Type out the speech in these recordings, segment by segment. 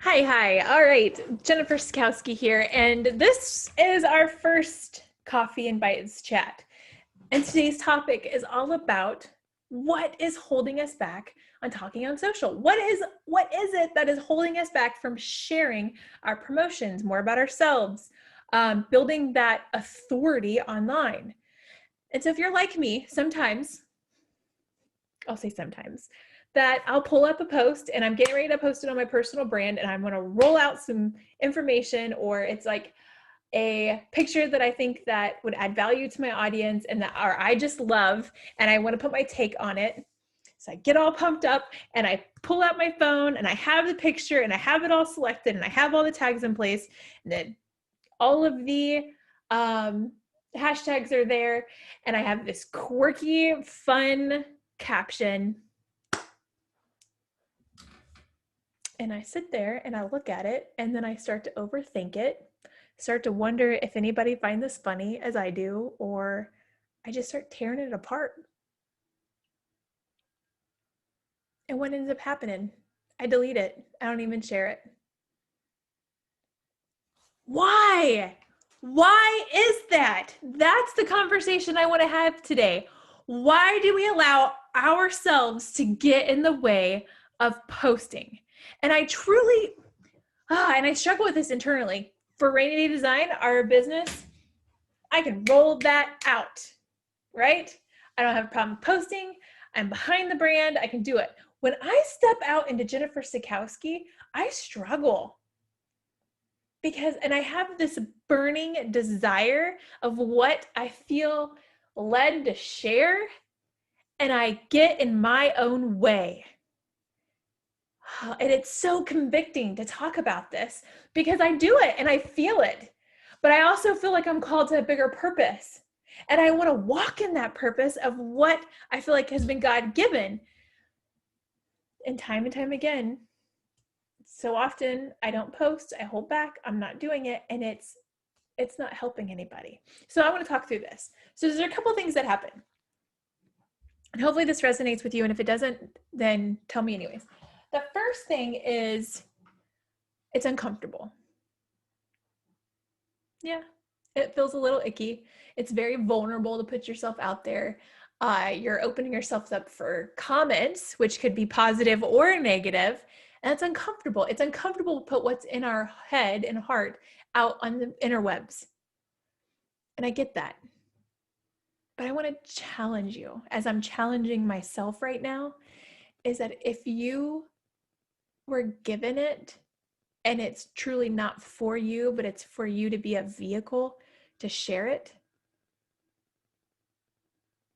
Hi. All right, Jennifer Skowski here, and this is our first Coffee and Bites chat. And today's topic is all about what is holding us back on talking on social. What is it that is holding us back from sharing our promotions, more about ourselves, building that authority online? And so if you're like me, sometimes I'll say sometimes, that I'll pull up a post and I'm getting ready to post it on my personal brand and I'm going to roll out some information, or it's like a picture that I think that would add value to my audience and that or I just love and I want to put my take on it. So I get all pumped up and I pull out my phone and I have the picture and I have it all selected and I have all the tags in place and then all of the hashtags are there and I have this quirky, fun caption. And I sit there and I look at it and then I start to overthink it, start to wonder if anybody finds this funny as I do, or I just start tearing it apart. And what ends up happening? I delete it. I don't even share it. Why? Why is that? That's the conversation I want to have today. Why do we allow ourselves to get in the way of posting? And I truly, and I struggle with this internally. For Rainy Day Design, our business, I can roll that out, right? I don't have a problem posting. I'm behind the brand. I can do it. When I step out into Jennifer Sikowski, I struggle because, and I have this burning desire of what I feel led to share, and I get in my own way. And it's so convicting to talk about this because I do it and I feel it. But I also feel like I'm called to a bigger purpose. And I want to walk in that purpose of what I feel like has been God given. And time again, so often I don't post, I hold back, I'm not doing it, and it's not helping anybody. So I want to talk through this. So there's a couple of things that happen. And hopefully this resonates with you. And if it doesn't, then tell me anyways. The first thing is it's uncomfortable. Yeah, it feels a little icky. It's very vulnerable to put yourself out there. You're opening yourself up for comments, which could be positive or negative, and it's uncomfortable. It's uncomfortable to put what's in our head and heart out on the interwebs. And I get that. But I want to challenge you, as I'm challenging myself right now, is that if you were given it and it's truly not for you, but it's for you to be a vehicle to share it,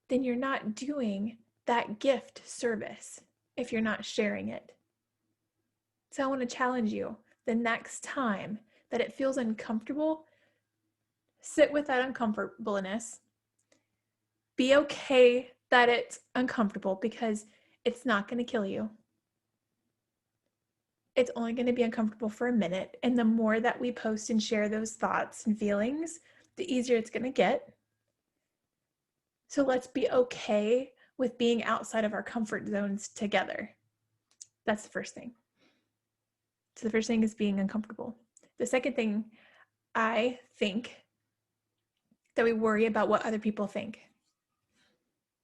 then you're not doing that gift service if you're not sharing it. So I want to challenge you the next time that it feels uncomfortable, sit with that uncomfortableness. Be okay that it's uncomfortable because it's not going to kill you. It's only going to be uncomfortable for a minute. And the more that we post and share those thoughts and feelings, the easier it's going to get. So let's be okay with being outside of our comfort zones together. That's the first thing. So the first thing is being uncomfortable. The second thing, I think that we worry about what other people think.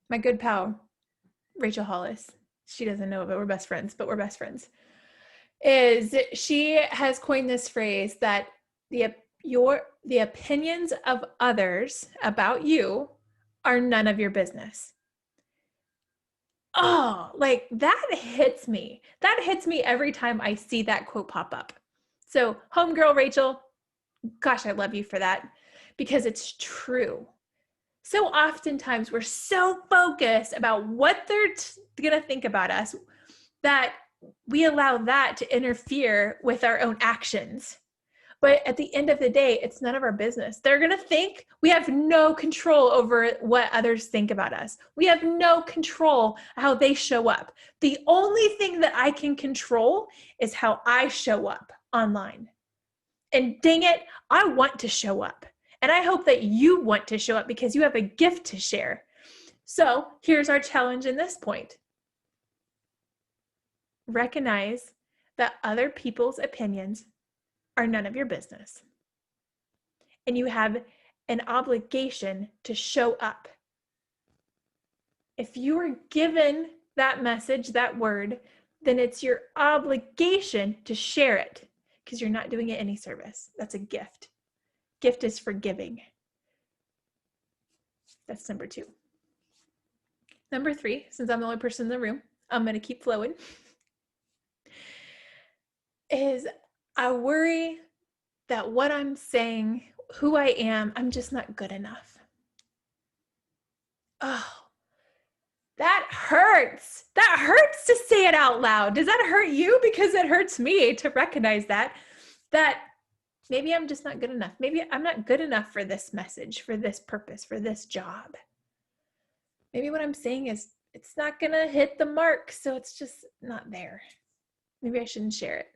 My good pal, Rachel Hollis, she doesn't know it, but we're best friends, she has coined this phrase that the opinions of others about you are none of your business. Oh, like that hits me. That hits me every time I see that quote pop up. So, homegirl Rachel, gosh, I love you for that because it's true. So oftentimes we're so focused about what they're going to think about us that we allow that to interfere with our own actions. But at the end of the day, it's none of our business. They're going to think. We have no control over what others think about us. We have no control how they show up. The only thing that I can control is how I show up online. And dang it, I want to show up. And I hope that you want to show up because you have a gift to share. So here's our challenge in this point. Recognize that other people's opinions are none of your business. And you have an obligation to show up. If you were given that message, that word, then it's your obligation to share it because you're not doing it any service. That's a gift. Gift is forgiving. That's number 2. Number 3, since I'm the only person in the room, I'm going to keep flowing, is I worry that what I'm saying, who I am, I'm just not good enough. Oh, that hurts. That hurts to say it out loud. Does that hurt you? Because it hurts me to recognize that maybe I'm just not good enough. Maybe I'm not good enough for this message, for this purpose, for this job. Maybe what I'm saying is it's not going to hit the mark, so it's just not there. Maybe I shouldn't share it.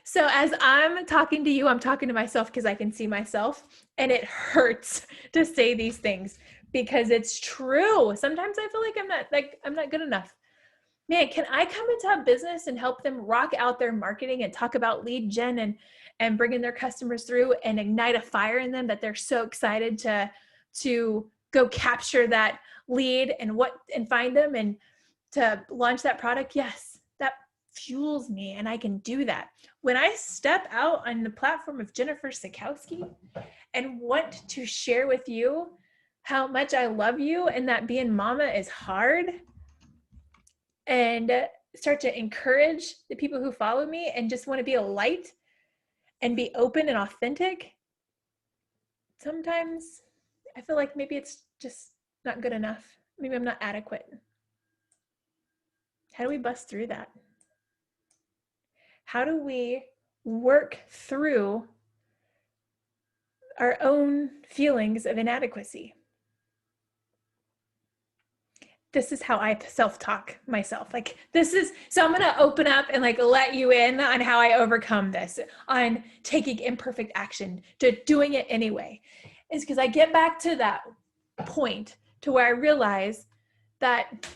So as I'm talking to you, I'm talking to myself because I can see myself, and it hurts to say these things because it's true. Sometimes I feel like I'm not good enough. Man, can I come into a business and help them rock out their marketing and talk about lead gen and bringing their customers through and ignite a fire in them that they're so excited to go capture that lead and find them and to launch that product? Yes, that fuels me, and I can do that. When I step out on the platform of Jennifer Sikowski and want to share with you how much I love you and that being mama is hard, and start to encourage the people who follow me and just want to be a light and be open and authentic, sometimes I feel like maybe it's just not good enough. Maybe I'm not adequate. How do we bust through that? How do we work through our own feelings of inadequacy? This is how I self-talk myself. So I'm going to open up and let you in on how I overcome this, on taking imperfect action, to doing it anyway. Is because I get back to that point to where I realize that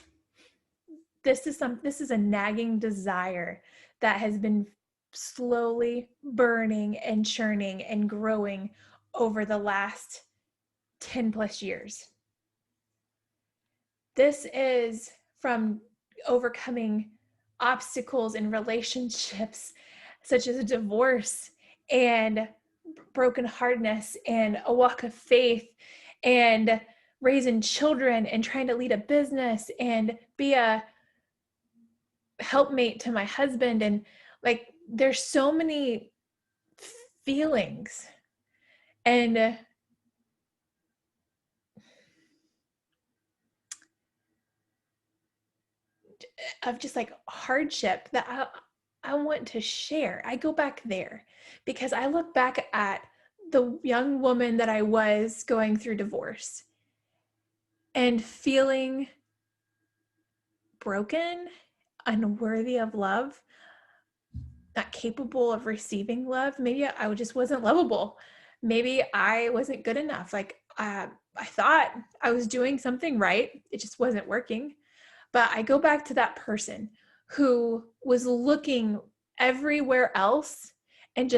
this is a nagging desire that has been slowly burning and churning and growing over the last 10 plus years. This is from overcoming obstacles in relationships, such as a divorce and brokenheartedness and a walk of faith and raising children and trying to lead a business and be a helpmate to my husband. And there's so many feelings and of just hardship that I want to share. I go back there because I look back at the young woman that I was going through divorce and feeling broken, unworthy of love, not capable of receiving love. Maybe I just wasn't lovable. Maybe I wasn't good enough. I thought I was doing something right. It just wasn't working. But I go back to that person who was looking everywhere else and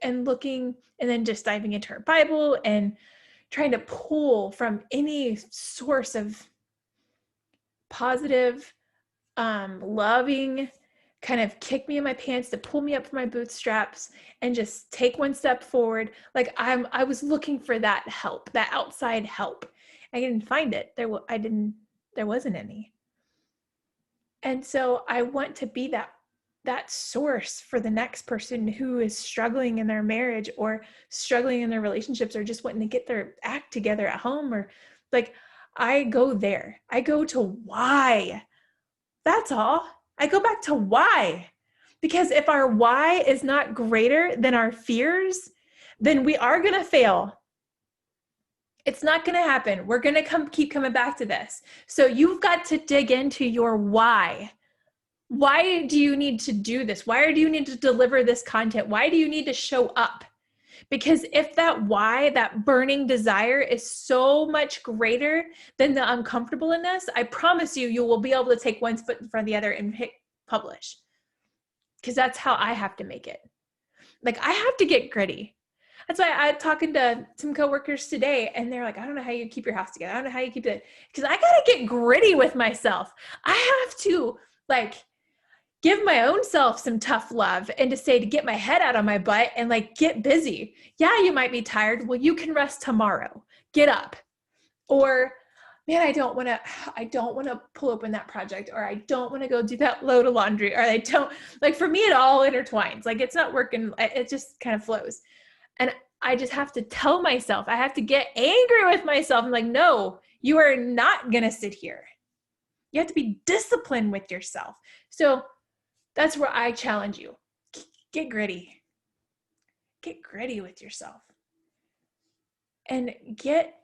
looking and then just diving into her Bible and trying to pull from any source of positive, loving, kind of kick me in my pants to pull me up from my bootstraps and just take one step forward. I was looking for that help, that outside help. I didn't find it. There wasn't any. And so I want to be that source for the next person who is struggling in their marriage or struggling in their relationships or just wanting to get their act together at home, or I go there. I go to why. That's all. I go back to why. Because if our why is not greater than our fears, then we are going to fail. It's not going to happen. We're going to keep coming back to this. So you've got to dig into your why. Why do you need to do this? Why do you need to deliver this content? Why do you need to show up? Because if that why, that burning desire is so much greater than the uncomfortableness, I promise you, you will be able to take one foot in front of the other and hit publish. Because that's how I have to make it. Like, I have to get gritty. That's why I'm talking to some coworkers today, and they're like, I don't know how you keep your house together. I don't know how you keep it. Because I got to get gritty with myself. I have to, like, give my own self some tough love and to say to get my head out of my butt and like get busy. Yeah, you might be tired. Well, you can rest tomorrow. Get up. Or man, I don't want to pull open that project, or I don't want to go do that load of laundry, or I don't, like, for me, it all intertwines. Like, it's not working. It just kind of flows. And I just have to tell myself, I have to get angry with myself. I'm like, no, you are not going to sit here. You have to be disciplined with yourself. So that's where I challenge you. Get gritty. Get gritty with yourself. And get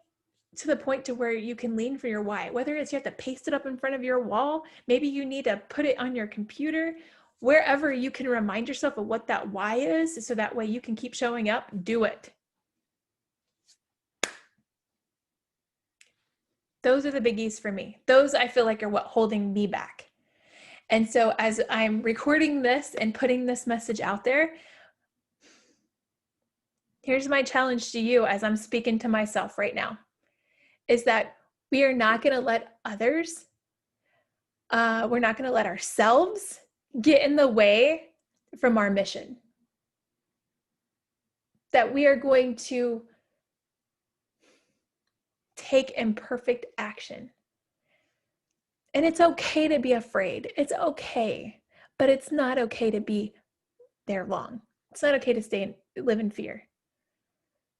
to the point to where you can lean for your why. Whether it's you have to paste it up in front of your wall, maybe you need to put it on your computer, wherever you can remind yourself of what that why is, so that way you can keep showing up, do it. Those are the biggies for me. Those I feel like are what holding me back. And so as I'm recording this and putting this message out there, here's my challenge to you as I'm speaking to myself right now, is that we are not going to let others, we're not going to let ourselves get in the way from our mission. That we are going to take imperfect action. And it's okay to be afraid. It's okay. But it's not okay to be there long. It's not okay to live in fear.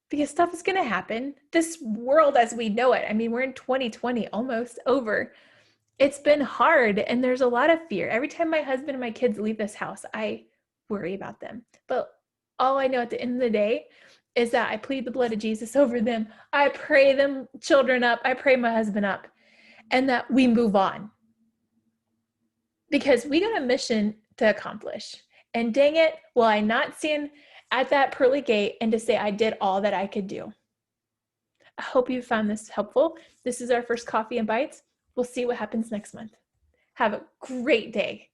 Because stuff is going to happen. This world as we know it, I mean, we're in 2020, almost over. It's been hard, and there's a lot of fear. Every time my husband and my kids leave this house, I worry about them. But all I know at the end of the day is that I plead the blood of Jesus over them. I pray them children up. I pray my husband up, and that we move on. Because we got a mission to accomplish. And dang it, will I not stand at that pearly gate and to say I did all that I could do. I hope you found this helpful. This is our first Coffee and Bites. We'll see what happens next month. Have a great day.